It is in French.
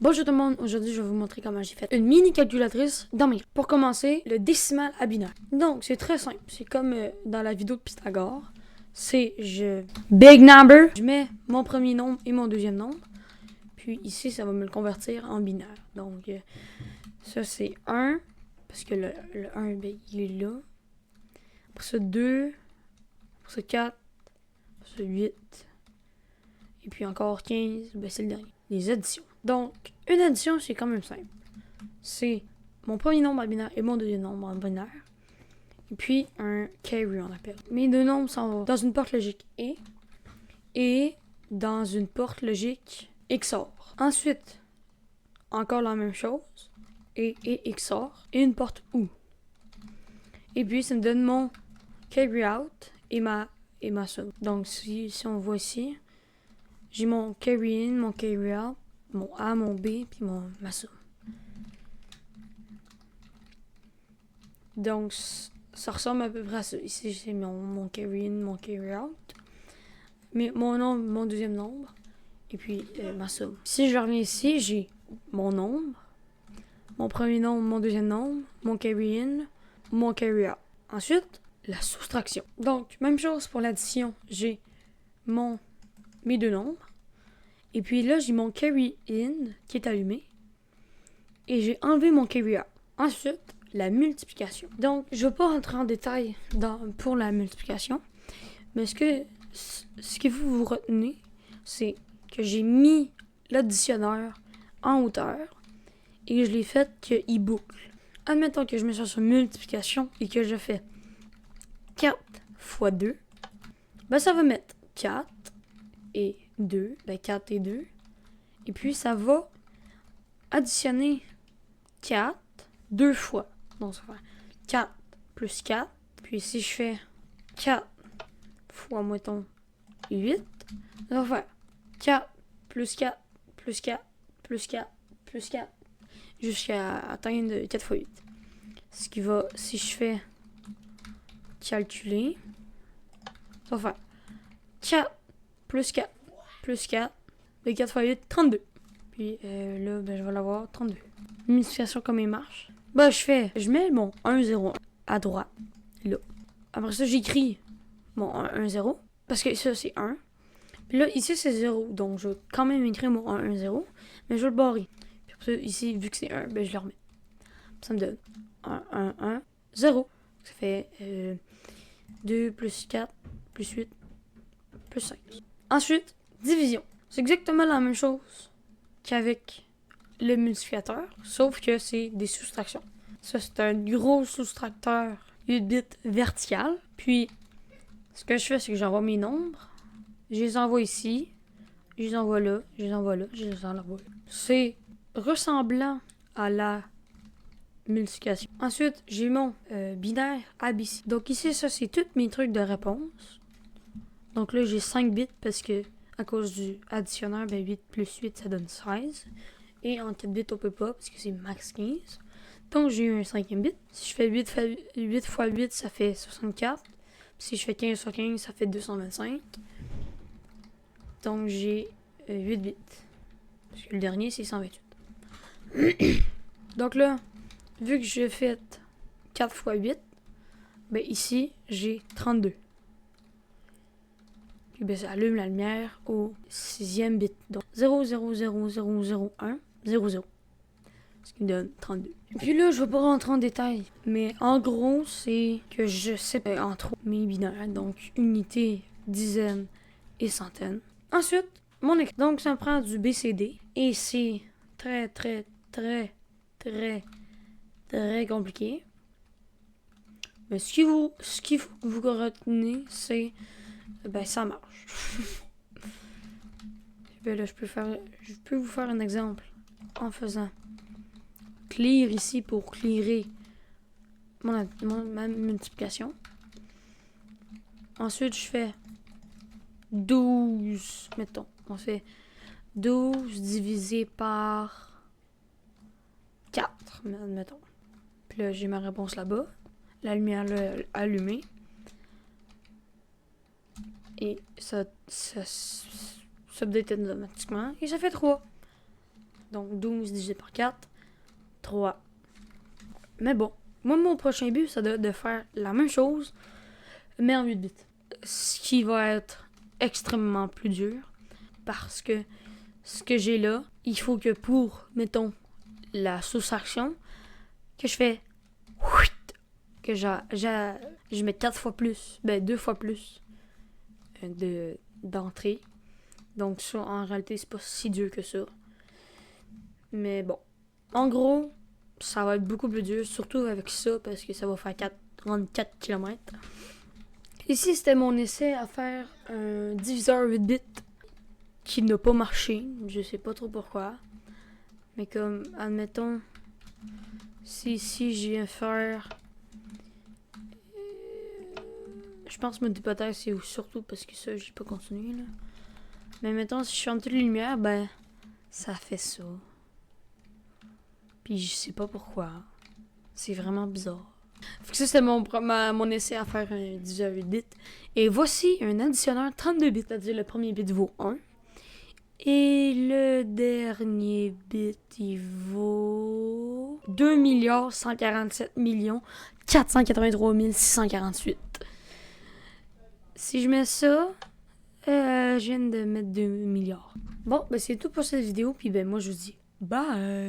Bonjour tout le monde, aujourd'hui je vais vous montrer comment j'ai fait une mini calculatrice dans mes. Pour commencer, le décimal à binaire. Donc c'est très simple, c'est comme dans la vidéo de Pythagore. Big number, je mets mon premier nombre et mon deuxième nombre. Puis ici ça va me le convertir en binaire. Donc ça c'est 1, parce que le 1 ben, il est là. Après ça 2, après ça 4, après ça 8. Et puis encore 15, ben c'est le dernier. Les additions. Donc, une addition, c'est quand même simple. C'est mon premier nombre en binaire et mon deuxième nombre en binaire. Et puis un carry, on appelle. Mes deux nombres sont dans une porte logique et dans une porte logique XOR. Ensuite, encore la même chose. Et XOR. Et une porte OU. Et puis, ça me donne mon carry out et ma somme. Donc, si on voit ici, j'ai mon carry in, mon carry out, mon A, mon B, puis ma somme. Donc, ça ressemble à peu près à ça. Ici, j'ai mon carry in, mon carry out. Mais mon deuxième nombre. Et puis, ma somme. Si je reviens ici, j'ai mon nombre, mon premier nombre, mon deuxième nombre, mon carry in, mon carry out. Ensuite, la soustraction. Donc, même chose pour l'addition. J'ai mes deux nombres. Et puis là, j'ai mon carry in qui est allumé. Et j'ai enlevé mon carry out. Ensuite, la multiplication. Donc, je ne vais pas rentrer en détail pour la multiplication. Mais ce qu'il faut vous retenir, c'est que j'ai mis l'additionneur en hauteur et je l'ai fait qu'il boucle. Admettons que je me cherche sur multiplication et que je fais 4 fois 2. Ben, ça va mettre 4 et 2. Ben, 4 et 2. Et puis, ça va additionner 4 deux fois. Donc, ça va faire 4 plus 4. Puis, si je fais 4 fois, mettons, 8, ça va faire 4 plus 4 plus 4 plus 4 plus 4 jusqu'à atteindre 4 fois 8. Ce qui va, si je fais calculer, ça va faire 4 plus 4 plus 4, et 4 fois 8, 32. Puis là, ben, je vais l'avoir 32. Multiplication comme il marche. Ben, je mets mon 1, 0 à droite, là. Après ça, j'écris mon 1, 1, 0, parce que ça, c'est 1. Puis là, ici, c'est 0, donc je vais quand même écrire mon 1, 1, 0, mais je vais le barrer. Puis après ça, ici, vu que c'est 1, ben, je le remets. Ça me donne 1, 1, 1, 0. Ça fait 2 plus 4 plus 8 plus 5. Ensuite, division. C'est exactement la même chose qu'avec le multiplicateur, sauf que c'est des soustractions. Ça, c'est un gros soustracteur 8 bits vertical. Puis, ce que je fais, c'est que j'envoie mes nombres. Je les envoie ici. Je les envoie là. Je les envoie là. Je les envoie là. C'est ressemblant à la multiplication. Ensuite, j'ai mon binaire ABC. Donc ici, ça, c'est tous mes trucs de réponse. Donc là, j'ai 5 bits parce que à cause du additionneur, ben 8 plus 8, ça donne 16. Et en 4 bits, on peut pas parce que c'est max 15. Donc j'ai eu un 5e bit. Si je fais 8 fois 8, ça fait 64. Puis si je fais 15 fois 15, ça fait 225. Donc j'ai 8 bits. Parce que le dernier, c'est 128. Donc là, vu que j'ai fait 4 fois 8, ben ici, j'ai 32. Puis ben, ça allume la lumière au 6e bit. Donc 0,00001, 00. Ce qui donne 32. Et puis là, je vais pas rentrer en détail. Mais en gros, c'est que je sais entre mes binaires. Donc unité, dizaine et centaine. Ensuite, mon écran. Donc ça me prend du BCD. Et c'est très, très, très, très, très compliqué. Mais ce qu'il faut que vous retenez, c'est ben ça marche. Ben là, je peux vous faire un exemple en faisant clear ici pour clearer ma multiplication. Ensuite, je fais 12, mettons. On fait 12 divisé par 4, mettons. Puis là, j'ai ma réponse là-bas. La lumière là, allumée. Et ça update automatiquement. Et ça fait 3. Donc 12 divisé par 4, 3. Mais bon, moi mon prochain but, ça doit être de faire la même chose, mais en 8 bits. Ce qui va être extrêmement plus dur, parce que ce que j'ai là, il faut que pour, mettons, la soustraction, que je fais, que je mets 4 fois plus, 2 fois plus d'entrée. Donc ça, en réalité, c'est pas si dur que ça. Mais bon, en gros, ça va être beaucoup plus dur, surtout avec ça, parce que ça va faire 34 km. Ici, c'était mon essai à faire un diviseur 8 bits qui n'a pas marché. Je sais pas trop pourquoi. Mais comme, admettons, si ici, je viens faire... Je pense que mon hypothèse, c'est surtout parce que ça, j'ai pas continué, là. Mais mettons, si je ferme toutes les lumières, ben, ça fait ça. Puis je sais pas pourquoi. C'est vraiment bizarre. Fait que ça, c'était mon essai à faire un 18 bits. Et voici un additionneur 32 bits, c'est-à-dire le premier bit vaut 1. Et le dernier bit, il vaut 2 147 483 648. Si je mets ça, je viens de mettre 2 milliards. Bon, ben c'est tout pour cette vidéo, puis ben moi je vous dis bye!